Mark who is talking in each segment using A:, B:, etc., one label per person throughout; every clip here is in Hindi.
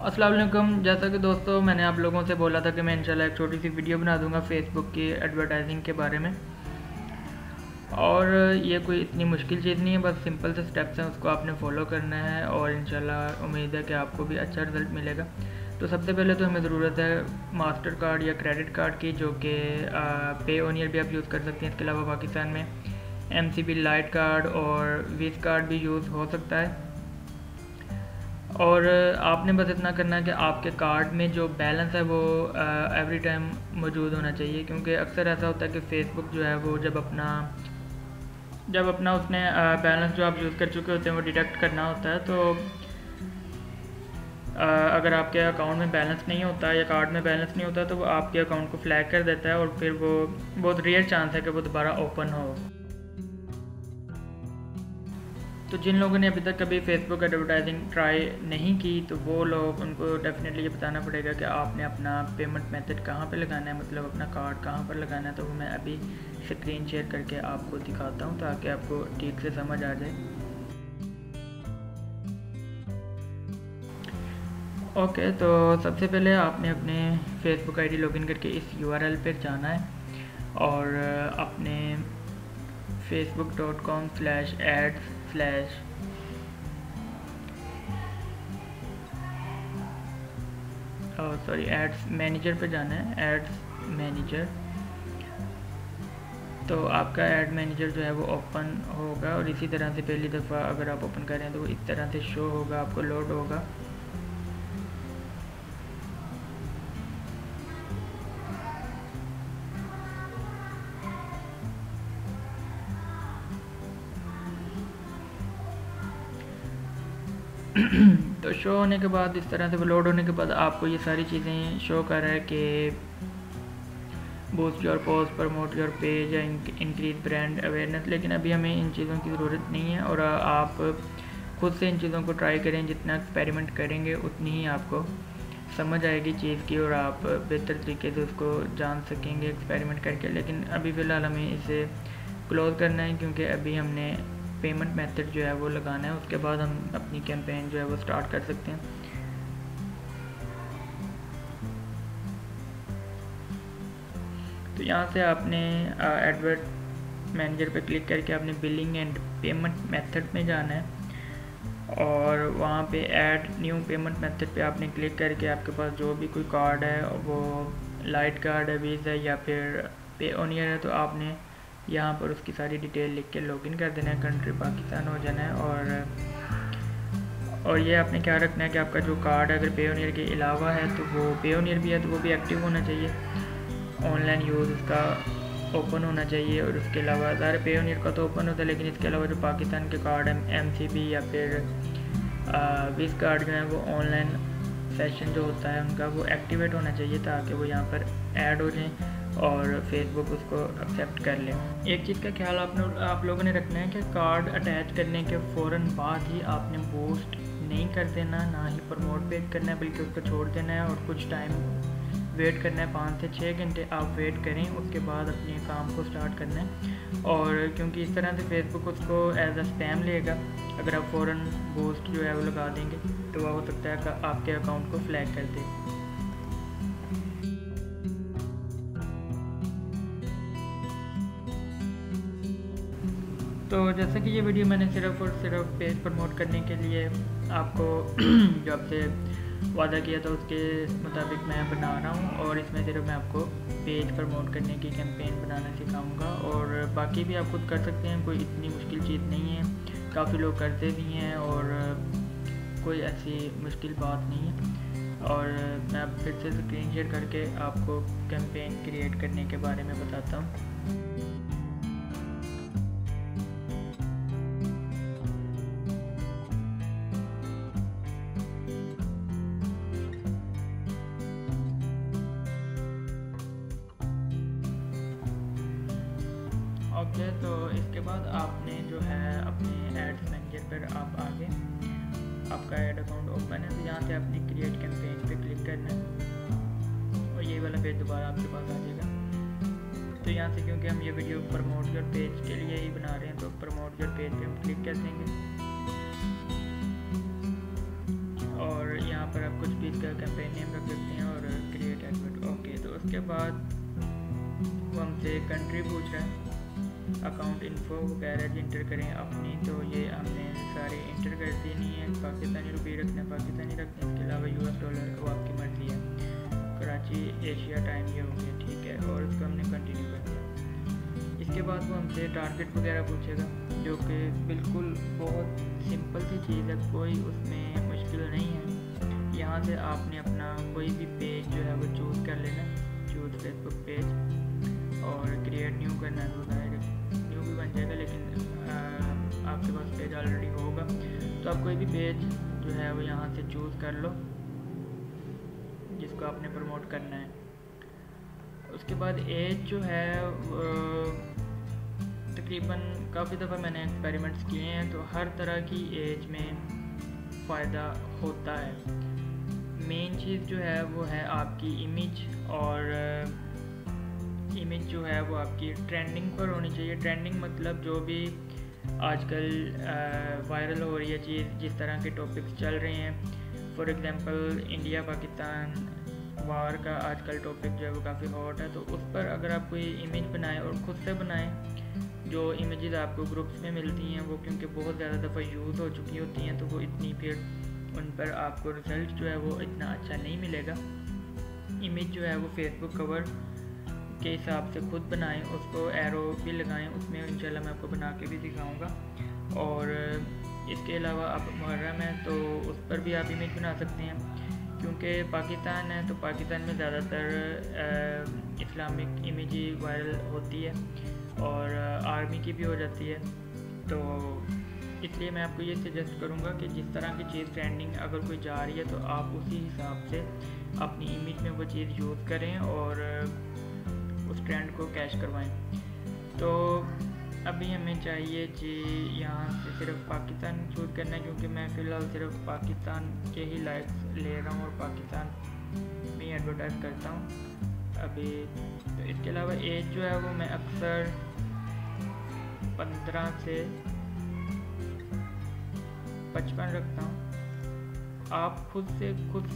A: अस्सलाम वालेकुम। जैसा कि दोस्तों मैंने आप लोगों से बोला था कि मैं इंशाल्लाह एक छोटी सी वीडियो बना दूंगा फेसबुक की एडवर्टाइजिंग के बारे में। और ये कोई इतनी मुश्किल चीज़ नहीं है, बस सिंपल से स्टेप्स हैं, उसको आपने फॉलो करना है और इंशाल्लाह उम्मीद है कि आपको भी अच्छा रिज़ल्ट मिलेगा। तो सबसे पहले तो हमें ज़रूरत है मास्टर कार्ड या क्रेडिट कार्ड की, जो कि Payoneer भी आप यूज़ कर सकते हैं। इसके अलावा पाकिस्तान में MCB लाइट कार्ड और विज़ कार्ड भी यूज़ हो सकता है। और आपने बस इतना करना है कि आपके कार्ड में जो बैलेंस है वो एवरी टाइम मौजूद होना चाहिए, क्योंकि अक्सर ऐसा होता है कि फ़ेसबुक जो है वो जब अपना उसने बैलेंस जो आप यूज़ कर चुके होते हैं वो डिडक्ट करना होता है। तो अगर आपके अकाउंट में बैलेंस नहीं होता या कार्ड में बैलेंस नहीं होता तो वो आपके अकाउंट को फ्लैग कर देता है और फिर वो बहुत रेयर चांस है कि वो दोबारा ओपन हो। तो जिन लोगों ने अभी तक कभी फेसबुक एडवर्टाइजिंग ट्राई नहीं की तो वो लोग, उनको डेफिनेटली ये बताना पड़ेगा कि आपने अपना पेमेंट मेथड कहाँ पे लगाना है, मतलब अपना कार्ड कहाँ पर लगाना है। तो वो मैं अभी स्क्रीन शेयर करके आपको दिखाता हूँ ताकि आपको ठीक से समझ आ जाए। ओके, तो सबसे पहले आपने अपने फेसबुक आईडी लॉगिन करके इस URL पर जाना है और अपने facebook.com/ads/ एड्स मैनेजर पे जाना है, एड्स मैनेजर। तो आपका एड मैनेजर जो है वो ओपन होगा और इसी तरह से पहली दफ़ा अगर आप ओपन करें तो वो इस तरह से शो होगा, आपको लोड होगा। तो शो होने के बाद इस तरह से वो लोड होने के बाद आपको ये सारी चीज़ें शो कर रहा है कि boost your post, promote your page या इंक्रीज ब्रांड अवेयरनेस। लेकिन अभी हमें इन चीज़ों की ज़रूरत नहीं है और आप खुद से इन चीज़ों को ट्राई करें। जितना एक्सपेरिमेंट करेंगे उतनी ही आपको समझ आएगी चीज़ की और आप बेहतर तरीके से उसको जान सकेंगे एक्सपेरिमेंट करके। लेकिन अभी फ़िलहाल हमें इसे क्लोज़ करना है, क्योंकि अभी हमने पेमेंट मेथड जो है वो लगाना है। उसके बाद हम अपनी कैंपेन जो है वो स्टार्ट कर सकते हैं। तो यहाँ से आपने एडवर्ट मैनेजर पे क्लिक करके आपने बिलिंग एंड पेमेंट मेथड में जाना है और वहाँ पे ऐड न्यू पेमेंट मेथड पे आपने क्लिक करके आपके पास जो भी कोई कार्ड है, वो लाइट कार्ड है, वीज़ा है या फिर Payoneer है, तो आपने यहाँ पर उसकी सारी डिटेल लिख के लॉगिन कर देना है। कंट्री पाकिस्तान हो जाना है और ये आपने क्या रखना है कि आपका जो कार्ड अगर Payoneer के अलावा है तो वो Payoneer भी है तो वो भी एक्टिव होना चाहिए, ऑनलाइन यूज़ उसका ओपन होना चाहिए। और उसके अलावा ज़ाहिर Payoneer का तो ओपन होता है, लेकिन इसके अलावा जो पाकिस्तान के कार्ड हैं MCB या फिर विज़ कार्ड जो है वो ऑनलाइन सेशन जो होता है उनका वो एक्टिवेट होना चाहिए ताकि वो यहाँ पर ऐड हो जाएँ और फेसबुक उसको एक्सेप्ट कर ले। एक चीज़ का ख्याल आप लोगों ने रखना है कि कार्ड अटैच करने के फ़ौरन बाद ही आपने बूस्ट नहीं कर देना, ना ही प्रमोट पेज करना है, बल्कि उसको छोड़ देना है और कुछ टाइम वेट करना है। 5 से 6 घंटे आप वेट करें, उसके बाद अपने काम को स्टार्ट करना है। और क्योंकि इस तरह से फेसबुक उसको एज अ स्पैम लेगा, अगर आप फ़ौरन बूस्ट जो है वो लगा देंगे तो वह हो सकता है कि आपके अकाउंट को फ्लैग कर दे। तो जैसा कि ये वीडियो मैंने सिर्फ़ और सिर्फ पेज प्रमोट करने के लिए आपको जो आपसे वादा किया था उसके मुताबिक मैं बना रहा हूँ और इसमें सिर्फ मैं आपको पेज प्रमोट करने की कैंपेन बनाना सिखाऊंगा और बाकी भी आप खुद कर सकते हैं। कोई इतनी मुश्किल चीज़ नहीं है, काफ़ी लोग करते भी हैं और कोई ऐसी मुश्किल बात नहीं है। और मैं फिर से स्क्रीन शेयर करके आपको कैंपेन क्रिएट करने के बारे में बताता हूँ। ओके, तो इसके बाद आपने जो है अपने एड्स मैनेजर पर आप आगे आपका ऐड अकाउंट ओपन है तो यहाँ से अपनी क्रिएट कैंपेन पे क्लिक करना है और ये वाला पेज दोबारा आपके पास आ जाएगा। तो यहाँ से क्योंकि हम ये वीडियो प्रमोट योर पेज के लिए ही बना रहे हैं तो प्रमोट योर पेज पे हम क्लिक कर देंगे और यहाँ पर आप कुछ भी उसके बाद वो हमसे कंट्री पूछ रहा है, अकाउंट इन्फो वगैरह जो इंटर करें अपनी, तो ये हमने सारे इंटर कर देनी है। पाकिस्तानी रुपये रखना है, पाकिस्तानी रखना है, इसके अलावा US डॉलर वो आपकी मर्जी है। कराची एशिया टाइम ये हो गया, ठीक है, और इसको हमने कंटिन्यू कर दिया। इसके बाद वो हमसे टारगेट वगैरह पूछेगा, जो कि बिल्कुल बहुत सिंपल सी चीज़ है, कोई उसमें मुश्किल नहीं है। यहाँ से आपने अपना कोई भी पेज जो है वो चूज़ कर लेना, चूज़ फेसबुक पेज, और क्रिएट न्यू करना है, तो डायरेक्ट न्यू भी बन जाएगा, लेकिन आपके पास पेज ऑलरेडी होगा। तो आप कोई भी पेज जो है वो यहाँ से चूज़ कर लो जिसको आपने प्रमोट करना है। उसके बाद एज जो है तकरीबन काफ़ी दफ़ा मैंने एक्सपेरिमेंट्स किए हैं, तो हर तरह की एज में फ़ायदा होता है। मेन चीज़ जो है वो है आपकी इमेज, और इमेज जो है वो आपकी ट्रेंडिंग पर होनी चाहिए। ट्रेंडिंग मतलब जो भी आजकल वायरल हो रही है चीज़, जिस तरह के टॉपिक्स चल रहे हैं। फॉर एग्ज़ाम्पल इंडिया पाकिस्तान वार का आजकल टॉपिक जो है वो काफ़ी हॉट है, तो उस पर अगर आप कोई इमेज बनाएं और ख़ुद से बनाएं। जो इमेजेस आपको ग्रुप्स में मिलती हैं वो क्योंकि बहुत ज़्यादा दफ़ा यूज़ हो चुकी होती हैं, तो वो इतनी फिर उन पर आपको रिज़ल्ट जो है वो इतना अच्छा नहीं मिलेगा। इमेज जो है वो फेसबुक कवर के हिसाब से खुद बनाएं, उसको एरो भी लगाएं, उसमें इंशाल्लाह मैं आपको बना के भी दिखाऊंगा। और इसके अलावा आप मुहर्रम है तो उस पर भी आप इमेज बना सकते हैं, क्योंकि पाकिस्तान है तो पाकिस्तान में ज़्यादातर इस्लामिक इमेज ही वायरल होती है और आर्मी की भी हो जाती है। तो इसलिए मैं आपको ये सजेस्ट करूँगा कि जिस तरह की चीज़ ट्रेंडिंग अगर कोई जा रही है तो आप उसी हिसाब से अपनी इमेज में वो चीज़ यूज़ करें और उस ट्रेंड को कैच करवाएं। तो अभी हमें चाहिए जी यहाँ से सिर्फ पाकिस्तान चूज़ करना है, क्योंकि मैं फ़िलहाल सिर्फ पाकिस्तान के ही लाइक्स ले रहा हूँ और पाकिस्तान में एडवर्टाइज़ करता हूँ अभी। तो इसके अलावा एज जो है वो मैं अक्सर 15 से 55 रखता हूँ। आप खुद से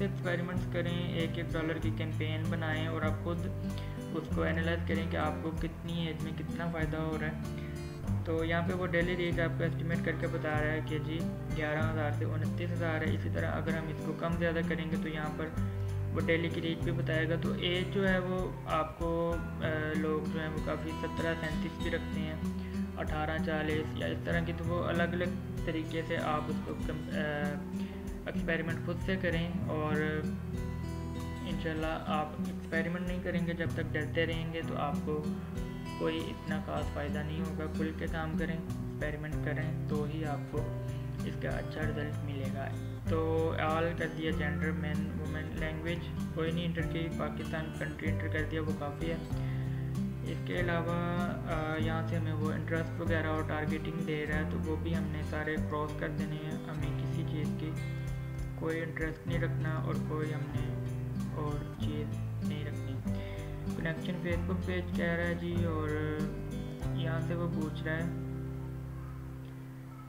A: एक्सपेरिमेंट्स करें, $1 की कैंपेन बनाएं और आप खुद उसको एनालाइज करें कि आपको कितनी एज में कितना फ़ायदा हो रहा है। तो यहाँ पे वो डेली रीच आपको एस्टिमेट करके बता रहा है कि जी 11,000 से 29,000 है। इसी तरह अगर हम इसको कम ज़्यादा करेंगे तो यहाँ पर वो डेली की रीच भी बताएगा। तो एज जो है वो आपको लोग जो हैं वो काफ़ी 17-37 भी रखते हैं, 18-40 या इस तरह की। तो वो अलग अलग तरीके से आप उसको एक्सपेरिमेंट खुद से करें। और इंशाल्लाह आप एक्सपेरिमेंट नहीं करेंगे जब तक डरते रहेंगे तो आपको कोई इतना ख़ास फ़ायदा नहीं होगा। खुल के काम करें, एक्सपेरिमेंट करें, तो ही आपको इसका अच्छा रिज़ल्ट मिलेगा। तो ऑल कर दिया, जेंडर मैन वुमेन, लैंग्वेज कोई नहीं इंटर की, पाकिस्तान कंट्री इंटर कर दिया, वो काफ़ी है। इसके अलावा यहाँ से हमें वो इंटरेस्ट वगैरह और टारगेटिंग दे रहा है, तो वो भी हमने सारे क्रॉस कर देने हैं। हमें किसी चीज़ की कोई इंटरेस्ट नहीं रखना और कोई हमने और चीज़ नहीं रखनी। कनेक्शन फेसबुक पेज कह रहा है जी, और यहाँ से वो पूछ रहा है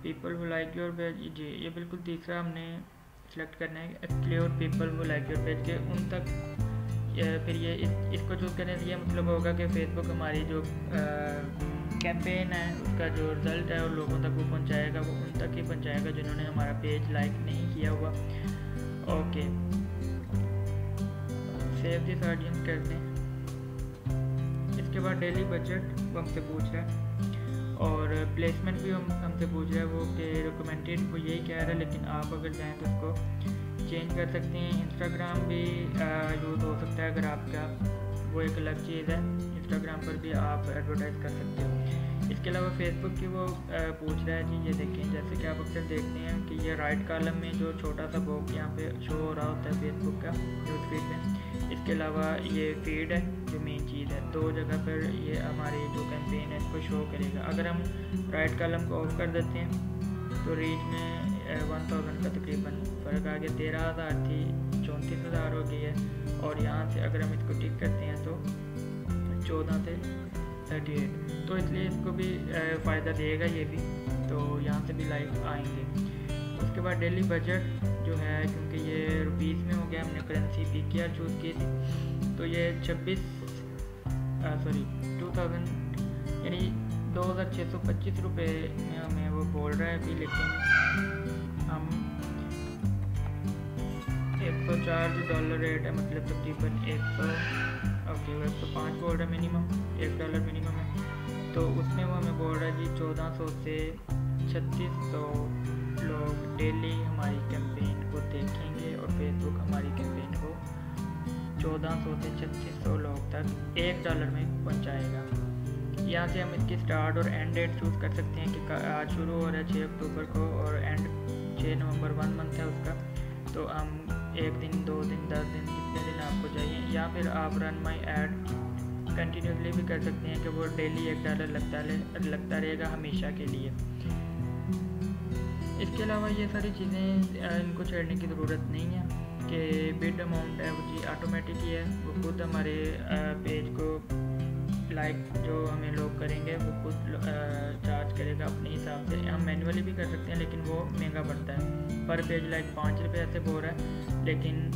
A: पीपल वो लाइक योर पेज जी। ये बिल्कुल तीसरा हमने सेलेक्ट करना है, एक्सक्लूड पीपल वो लाइक योर पेज के उन तक। फिर ये इसको चूज़ करने से ये मतलब होगा कि फेसबुक हमारी जो कैंपेन है उसका जो रिज़ल्ट है और लोगों तक वो पहुँचाएगा, वो उन तक ही पहुँचाएगा जिन्होंने हमारा पेज लाइक नहीं किया हुआ। ओके, सेव दिस ऑडियंस कर दें। इसके बाद डेली बजट वो हमसे पूछ रहा है और प्लेसमेंट भी हमसे पूछ रहा है वो कि रिकमेंडेड वो यही कह रहा है, लेकिन आप अगर चाहें तो उसको चेंज कर सकते हैं। इंस्टाग्राम भी यूज़ हो सकता है अगर आपका, वो एक अलग चीज़ है। इंस्टाग्राम पर भी आप एडवर्टाइज़ कर सकते हो। इसके अलावा फेसबुक की वो पूछ रहा है जी, ये देखें जैसे कि आप अक्सर देखते हैं कि ये राइट कॉलम में जो छोटा सा बॉक्स यहाँ पे शो हो रहा होता है फेसबुक का न्यूज़ फीड में। इसके अलावा ये फीड है जो मेन चीज़ है, 2 जगह पर ये हमारी जो कैंपेन है इसको शो करेगा। अगर हम राइट कॉलम को ऑफ कर देते हैं तो रीच में 1000 का तकरीबन फ़र्क आ गया, 13,000 थी 34,000 हो गई है। और यहाँ से अगर हम इसको टिक करते हैं तो 14 से 38, तो इसलिए इसको भी फ़ायदा देगा ये भी, तो यहाँ से भी लाइक आएंगे। उसके बाद डेली बजट जो है, क्योंकि ये रुपीज़ में हो गया, हमने करेंसी PKR चूज़ की थी। तो ये 2000 यानी 2625 रुपये में हमें वो बोल रहा है अभी, लेकिन हम $104 रेट है, मतलब तकरीबन 105 बोल रहा है मिनिमम, $1 मिनिमम है। तो उसमें वो हमें बोल रहा है जी 1400 से 3600 लोग डेली हमारी कैंपेन को देखेंगे और फेसबुक हमारी कैंपेन को 1400 से 3600 लोग तक $1 में पहुंचाएगा। यहाँ से हम इसकी स्टार्ट और एंड डेट चूज़ कर सकते हैं कि आज शुरू हो रहा है 6 अक्टूबर को और एंड 6 नवंबर 1 मंथ है उसका। तो हम 1 दिन 2 दिन 10 दिन जितने दिन आपको चाहिए, या फिर आप रन माई ऐड कंटिन्यूसली भी कर सकते हैं कि वो डेली $1 लगता रहेगा हमेशा के लिए। इसके अलावा ये सारी चीज़ें इनको छेड़ने की ज़रूरत नहीं है कि बिड अमाउंट है वो जी ऑटोमेटिक ही है, वो खुद हमारे पेज को लाइक जो हमें लोग करेंगे वो खुद चार्ज करेगा अपने हिसाब से। हम मैनुअली भी कर सकते हैं लेकिन वो महंगा पड़ता है, पर पेज लाइक ₹5 ऐसे बोल रहा है, लेकिन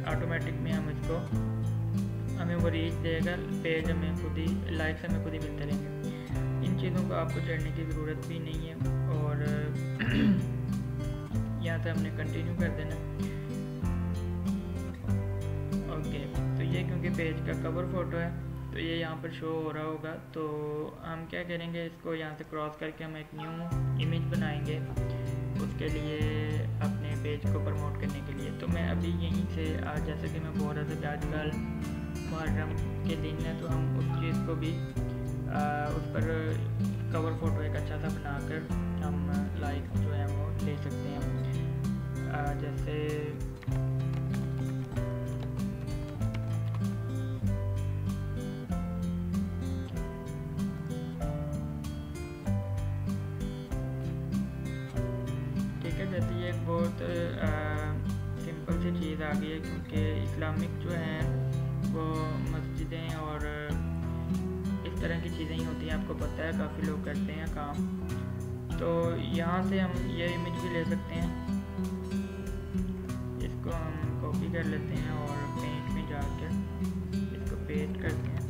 A: ऑटोमेटिक में हम इसको हमें वो रीच देगा, पेज हमें खुद ही लाइक्स हमें खुद ही मिलते रहेंगे। इन चीज़ों को आपको चढ़ने की ज़रूरत भी नहीं है और यहाँ से हमने कंटिन्यू कर देना। ओके, तो ये क्योंकि पेज का कवर फ़ोटो है तो ये यहाँ पर शो हो रहा होगा, तो हम क्या करेंगे, इसको यहाँ से क्रॉस करके हम एक न्यू इमेज बनाएंगे उसके लिए अपने पेज को प्रमोट करने के लिए। तो मैं अभी यहीं से आज जैसे कि मैं बोल रहा था कि आजकल मुहर्रम के दिन है, तो हम उस चीज़ को भी उस पर कवर फ़ोटो एक अच्छा सा बनाकर हम लाइक जो है वो ले सकते हैं। जैसे जैसे ये एक बहुत सिंपल सी चीज़ आ गई है, क्योंकि इस्लामिक जो हैं वो मस्जिदें और इस तरह की चीज़ें ही होती हैं, आपको पता है काफ़ी लोग करते हैं काम। तो यहाँ से हम ये इमेज भी ले सकते हैं, इसको हम कॉपी कर लेते हैं और पेंट में जाकर इसको पेस्ट करते हैं।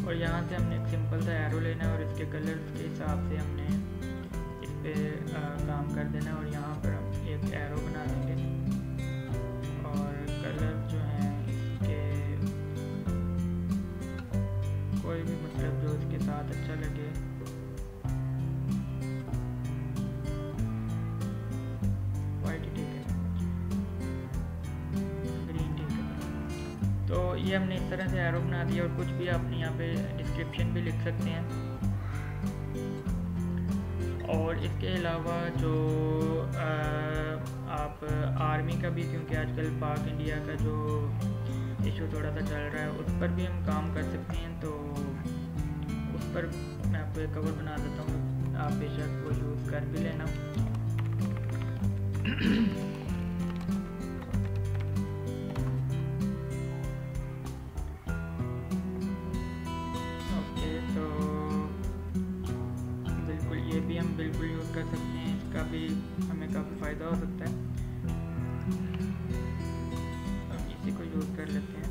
A: और यहाँ से हमने एक सिंपल सा एरो लेना है और इसके कलर्स के हिसाब से हमने इस पर काम कर देना। और यहाँ पर हम एक एरो बना देंगे और कलर जो हैं इसके कोई भी मतलब जो इसके साथ अच्छा लगे, वाइट ठीक है, ग्रीन ठीक है। तो ये हमने इस तरह से एरो बना दिया और कुछ भी आपने यहाँ पे डिस्क्रिप्शन भी लिख सकते हैं। और इसके अलावा जो आप आर्मी का भी, क्योंकि आजकल पाक इंडिया का जो इशू थोड़ा सा चल रहा है उस पर भी हम काम कर सकते हैं, तो उस पर मैं आपको एक कवर बना देता हूँ, आप बेशक वो यूज़ कर भी लेना। हम बिल्कुल यूज़ कर सकते हैं, इसका भी हमें काफ़ी फ़ायदा हो सकता है। हम इसी को यूज़ कर लेते हैं।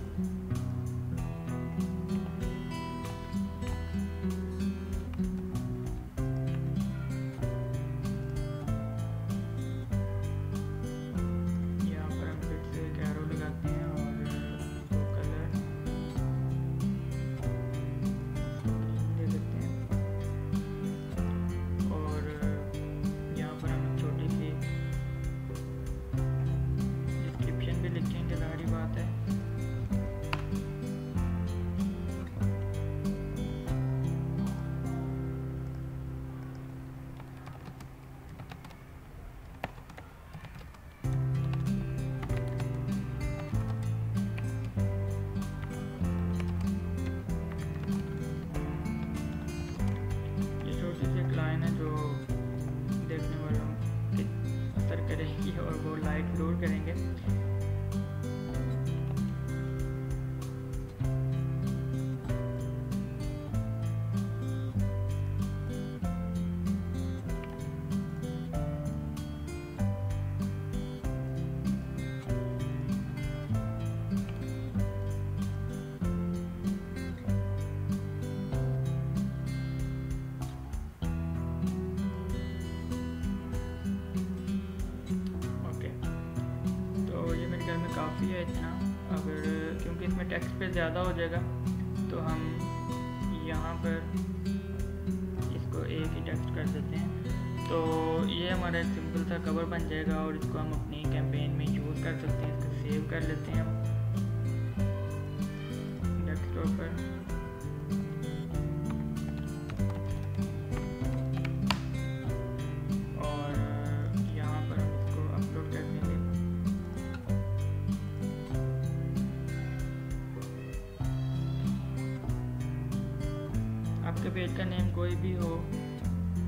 A: यहाँ पर हम फिर से एक एरो लगाते हैं और इसको कलर दे देते हैं। लिखेंगे, जाहिर बात है। ये छोटी सी एक लाइन है जो देखने वालों की असर करेगी और वो लाइक जरूर करेंगे। काफ़ी है इतना। अगर क्योंकि इसमें टेक्स्ट पे ज़्यादा हो जाएगा तो हम यहाँ पर इसको एक ही टेक्स्ट कर देते हैं। तो ये हमारा एक सिंपल सा कवर बन जाएगा और इसको हम अपनी कैंपेन में यूज़ कर सकते हैं। इसको सेव कर लेते हैं डेस्कटॉप पर। आपके पेज का नेम कोई भी हो,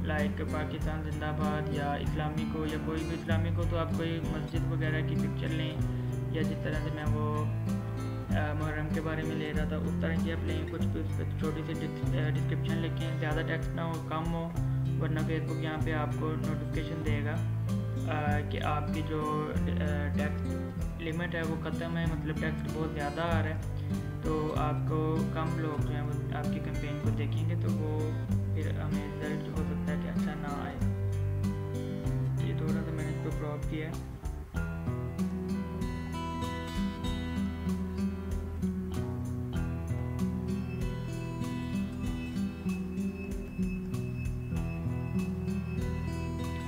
A: लाइक पाकिस्तान जिंदाबाद या इस्लामिक हो या कोई भी इस्लामिक हो, तो आप कोई मस्जिद वगैरह की पिक्चर लें या जिस तरह से मैं वो मुहर्रम के बारे में ले रहा था उस तरह की आप लें। कुछ भी उस पर छोटी सी डिस्क्रिप्शन लिखें, ज़्यादा टेक्स्ट ना हो, कम हो, वरना फेसबुक यहाँ पे आपको नोटिफिकेशन देगा कि आपकी जो टेक्स्ट लिमिट है वो ख़त्म है, मतलब टेक्स्ट बहुत ज़्यादा आ रहा है। तो आपको कम लोग जो हैं वो आपकी कैंपेन को देखेंगे तो वो फिर हमें रिजल्ट हो सकता है कि अच्छा ना आए। ये थोड़ा सा मैंने इसको क्रॉप किया है।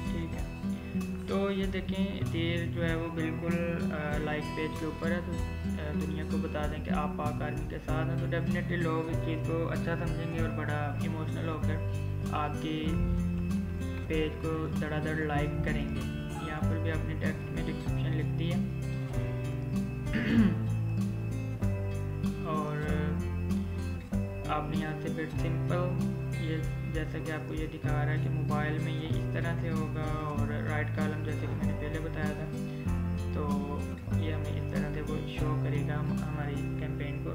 A: ठीक है, तो ये देखें तीर जो है वो बिल्कुल लाइक पेज के ऊपर है। तो दुनिया को बता दें कि आप पाक आर्मी के साथ हैं, तो डेफिनेटली लोग इस चीज़ को अच्छा समझेंगे और बड़ा इमोशनल होकर आपकी पेज को धड़ाधड़ लाइक करेंगे। यहाँ पर भी अपने टेक्स्ट में डिस्क्रिप्शन लिख दी है और आपने यहाँ से फिर सिंपल ये जैसा कि आपको ये दिखा रहा है कि मोबाइल में ये इस तरह से होगा और राइट कॉलम जैसे कि मैंने पहले बताया था, तो ये हमें इस तरह से वो शो करेगा हमारी कैंपेन को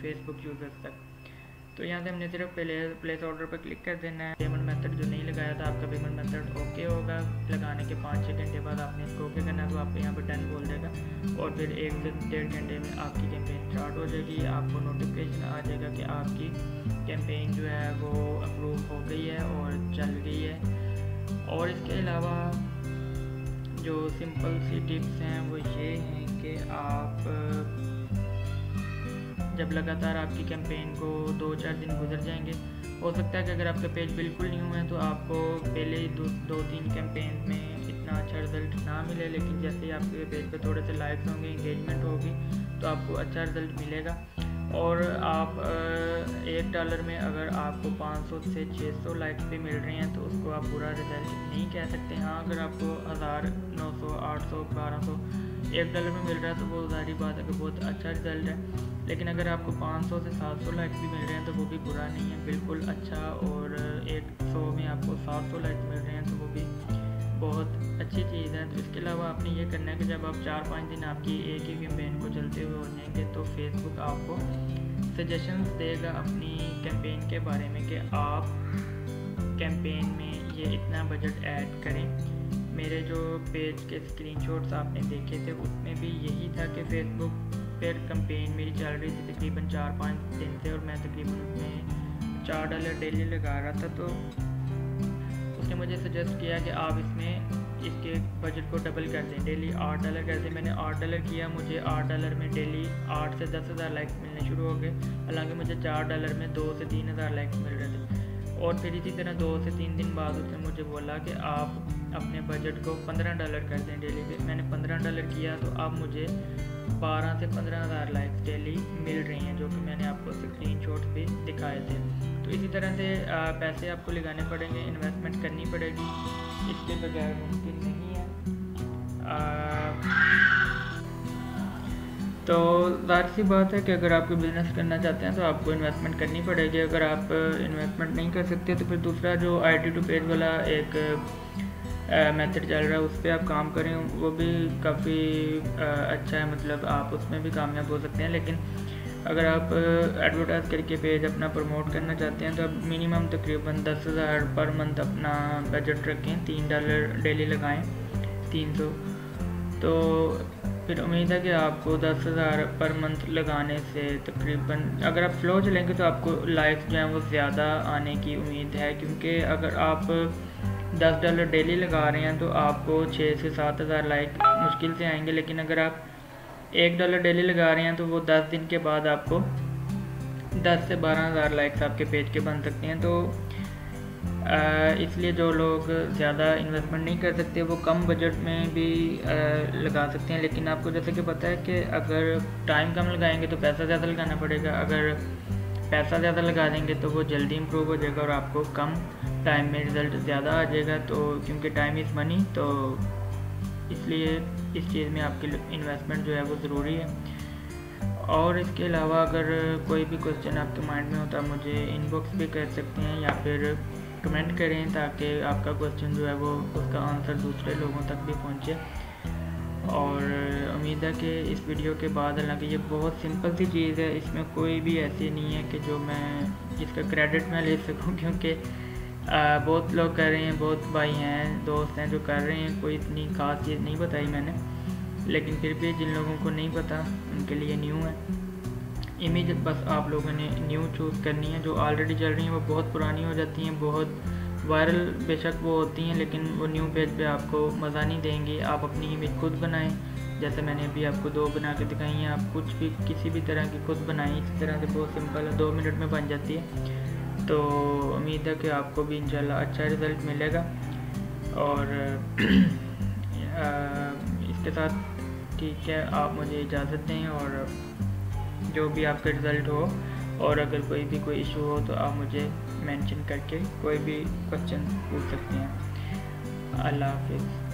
A: फेसबुक यूज़र्स तक। तो यहाँ से हमने सिर्फ प्लेस ऑर्डर पर क्लिक कर देना है। पेमेंट मेथड जो नहीं लगाया था आपका पेमेंट मेथड ओके होगा, लगाने के 5-6 घंटे बाद आपने इसको ओके करना है तो आपको यहाँ पर डन बोल देगा और फिर 1 से 1.5 घंटे में आपकी कैंपेन स्टार्ट हो जाएगी। आपको नोटिफिकेशन आ जाएगा कि आपकी कैंपेन जो है वो अप्रूव हो गई है और चल गई है। और इसके अलावा जो सिंपल सी टिप्स हैं वो ये हैं कि आप जब लगातार आपकी कैंपेन को 2-4 दिन गुजर जाएंगे, हो सकता है कि अगर आपका पेज बिल्कुल न्यू है तो आपको पहले ही 2-3 कैंपेन में इतना अच्छा रिजल्ट ना मिले, लेकिन जैसे ही आपके पेज पे थोड़े से लाइक्स होंगे, इंगेजमेंट होगी, तो आपको अच्छा रिजल्ट मिलेगा। और आप $1 में अगर आपको 500 से 600 लाइक्स भी मिल रहे हैं तो उसको आप पूरा रिजल्ट नहीं कह सकते। हाँ, अगर आपको 1000, 900, 800, 1200 $1 में मिल रहा है तो वो ज़ाहिर बात है कि बहुत अच्छा रिजल्ट है। लेकिन अगर आपको 500 से 700 लाइक्स भी मिल रहे हैं तो वो भी बुरा नहीं है, बिल्कुल अच्छा। और 100 में आपको 700 लाइक्स मिल रहे हैं तो वो भी बहुत अच्छी चीज़ है। तो इसके अलावा आपने ये करना है कि जब आप 4-5 दिन आपकी एक ही कैंपेन को चलते हुए हो जाएंगे तो फेसबुक आपको सजेशंस देगा अपनी कैंपेन के बारे में कि आप कैंपेन में ये इतना बजट ऐड करें। मेरे जो पेज के स्क्रीनशॉट्स आपने देखे थे उसमें भी यही था कि फेसबुक पर कैंपेन मेरी चल रही थी तकरीबन 4-5 दिन से और मैं तकरीबन उसमें $4 डेली लगा रहा था। तो उसने मुझे सजेस्ट किया कि आप इसमें इसके बजट को डबल कर दें, डेली $8 कर दें। मैंने $8 किया, मुझे $8 में डेली 8 से 10,000 लाइक्स मिलने शुरू हो गए। हालांकि मुझे $4 में 2 से 3,000 लाइक्स मिल रहे थे। और फिर इसी तरह 2 से 3 दिन बाद उसने मुझे बोला कि आप अपने बजट को $15 कर दें डेली पे। मैंने $15 किया तो अब मुझे 12 से 15,000 लाइक्स डेली मिल रही हैं, जो कि मैंने आपको स्क्रीनशॉट पे दिखाए थे। तो इसी तरह से पैसे आपको लगाने पड़ेंगे, इन्वेस्टमेंट करनी पड़ेगी, इसके बगैर मुमकिन नहीं है। तो ज़ाहिर सी बात है कि अगर आपको बिज़नेस करना चाहते हैं तो आपको इन्वेस्टमेंट करनी पड़ेगी। अगर आप इन्वेस्टमेंट नहीं कर सकते तो फिर दूसरा जो IT टू पेज वाला एक मेथड चल रहा है उस पर आप काम करें, वो भी काफ़ी अच्छा है, मतलब आप उसमें भी कामयाब हो सकते हैं। लेकिन अगर आप एडवर्टाइज़ करके पेज अपना प्रमोट करना चाहते हैं तो आप मिनिमम तकरीबन 10,000 पर मंथ अपना बजट रखें, $3 डेली लगाएं, 300। तो फिर उम्मीद है कि आपको 10,000 पर मंथ लगाने से तकरीबन अगर आप स्लो चलेंगे तो आपको लाइक्स जो हैं वो ज़्यादा आने की उम्मीद है, क्योंकि अगर आप $10 डेली लगा रहे हैं तो आपको 6 से 7,000 लाइक मुश्किल से आएंगे। लेकिन अगर आप $1 डेली लगा रहे हैं तो वो 10 दिन के बाद आपको 10 से 12,000 लाइक्स आपके पेज के बन सकते हैं। तो इसलिए जो लोग ज़्यादा इन्वेस्टमेंट नहीं कर सकते वो कम बजट में भी लगा सकते हैं। लेकिन आपको जैसे कि पता है कि अगर टाइम कम लगाएंगे तो पैसा ज़्यादा लगाना पड़ेगा, अगर पैसा ज़्यादा लगा देंगे तो वो जल्दी इम्प्रूव हो जाएगा और आपको कम टाइम में रिज़ल्ट ज़्यादा आ जाएगा। तो क्योंकि टाइम इज़ मनी, तो इसलिए इस चीज़ में आपकी इन्वेस्टमेंट जो है वो ज़रूरी है। और इसके अलावा अगर कोई भी क्वेश्चन आपके माइंड में होता है मुझे इनबॉक्स भी कर सकते हैं या फिर कमेंट करें, ताकि आपका क्वेश्चन जो है वो उसका आंसर दूसरे लोगों तक भी पहुंचे। और उम्मीद है कि इस वीडियो के बाद, हालांकि ये बहुत सिंपल सी चीज़ है, इसमें कोई भी ऐसी नहीं है कि जो मैं जिसका क्रेडिट मैं ले सकूं, क्योंकि बहुत लोग कर रहे हैं, बहुत भाई हैं, दोस्त हैं जो कर रहे हैं, कोई इतनी ख़ास चीज़ नहीं बताई मैंने। लेकिन फिर भी जिन लोगों को नहीं पता उनके लिए न्यू है। इमेज बस आप लोगों ने न्यू चूज़ करनी है। जो ऑलरेडी चल रही हैं वो बहुत पुरानी हो जाती हैं, बहुत वायरल बेशक वो होती हैं, लेकिन वो न्यू पेज पे आपको मज़ा नहीं देंगी। आप अपनी इमेज खुद बनाएं, जैसे मैंने अभी आपको 2 बना के दिखाई हैं। आप कुछ भी किसी भी तरह की खुद बनाएं, इसी तरह से बहुत सिंपल है, 2 मिनट में बन जाती है। तो उम्मीद है कि आपको भी इंशाल्लाह अच्छा रिज़ल्ट मिलेगा। और इसके साथ ठीक है, आप मुझे इजाज़त दें और जो भी आपका रिज़ल्ट हो, और अगर कोई इशू हो तो आप मुझे मेंशन करके कोई भी क्वेश्चन पूछ सकते हैं। अल्लाह हाफिज़।